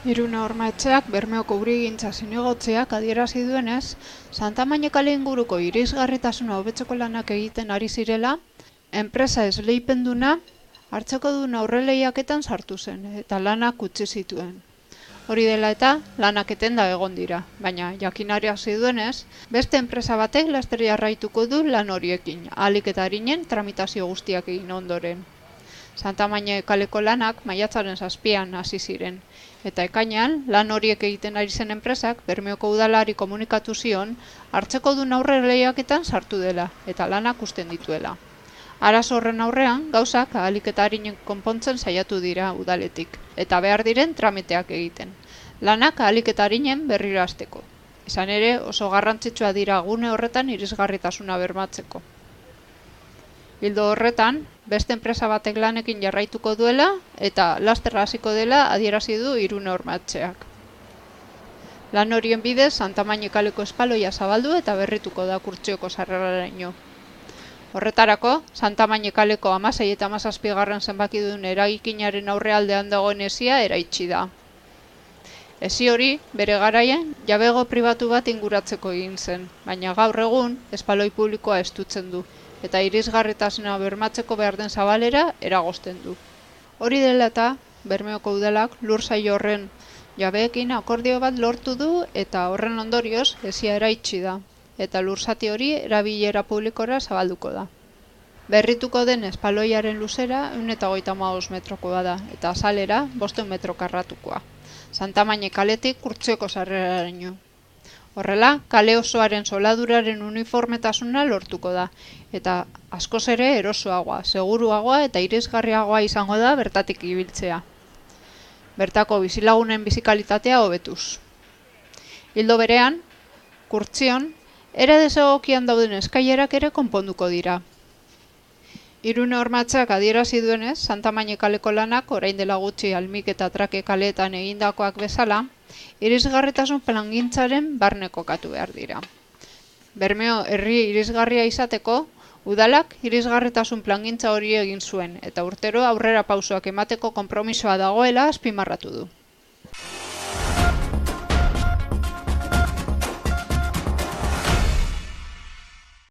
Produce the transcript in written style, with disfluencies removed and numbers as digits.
Irune Horma-Etxeak Bermeoko Urigintza Zinegotziak adierazi duenez, Santamañe kale inguruko irisgarritasuna hobetzeko lanak egiten ari zirela, enpresa esleipenduna hartzekodun aurreleiaketan sartu zen eta lanak utzi zituen. Hori dela eta lanak etenda egon dira, baina jakinarazi duenez, beste enpresa batek laster jarraituko du lan horiekin, ahalik eta arinen tramitazio guztiak egin ondoren. Santamañe kaleko lanak maiatzaren 7an hasi ziren, eta ekainean lan horiek egiten ari zen enpresak Bermeoko udalari komunikatu zion hartzekodun aurreleiaketan sartu dela eta lanak uzten dituela. Arazo horren aurrean, gauzak ahalik eta arinen konpontzen saiatu dira udaletik, eta behar diren tramiteak egiten. Lanak ahalik eta arinen berriro hasteko. Izan ere, oso garrantzitsua dira gune horretan irisgarritasuna bermatzeko. Ildo horretan, beste enpresa batek lanekin jarraituko duela eta laster hasiko dela adierazi du Irune Horma-Etxeak. Lan horien bidez, Santamañe kaleko espaloia zabaldu eta berrituko da Kurtzioko sarreraraino. Horretarako, Santamañe kaleko 16 eta 17 zenbakidun eragikinaren aurrealdean dagoen hesia eraitsi da. Hesi hori, bere garaian, jabego pribatu bat inguratzeko egin zen, baina gaur egun espaloi publikoa estutzen du, eta irisgarritasuna bermatzeko behar den zabalera eragozten du. Hori dela eta, Bermeoko udalak lur saio horren jabeekin akordio bat lortu du eta horren ondorioz hesia eraitsi da, eta lurzati hori erabilera publikora zabalduko da. Berrituko den espaloiaren luzera 135 metrokoa da, eta azalera 500 metro karratukoa. Santamañe kaletik Kurtzioko sarreraraino. Horrela, kale osoaren soladuraren uniformetasuna lortuko da, eta askoz ere erosoagoa, seguruagoa eta irisgarriagoa izango da bertatik ibiltzea. Bertako bizilagunen bizikalitatea hobetuz. Ildo berean, Kurtzion, era desegokian dauden eskailerak ere konponduko dira. Irune Horma-Etxeak adierazi duenez, Santamañe kaleko lanak orain dela gutxi Almik eta Trake kaleetan egindakoak bezala, irisgarritasun plangintzaren barne kokatu behar dira. Bermeo herri irisgarria izateko, udalak irisgarritasun plangintza hori egin zuen, eta urtero aurrera pausoak emateko konpromisoa dagoela azpimarratu du.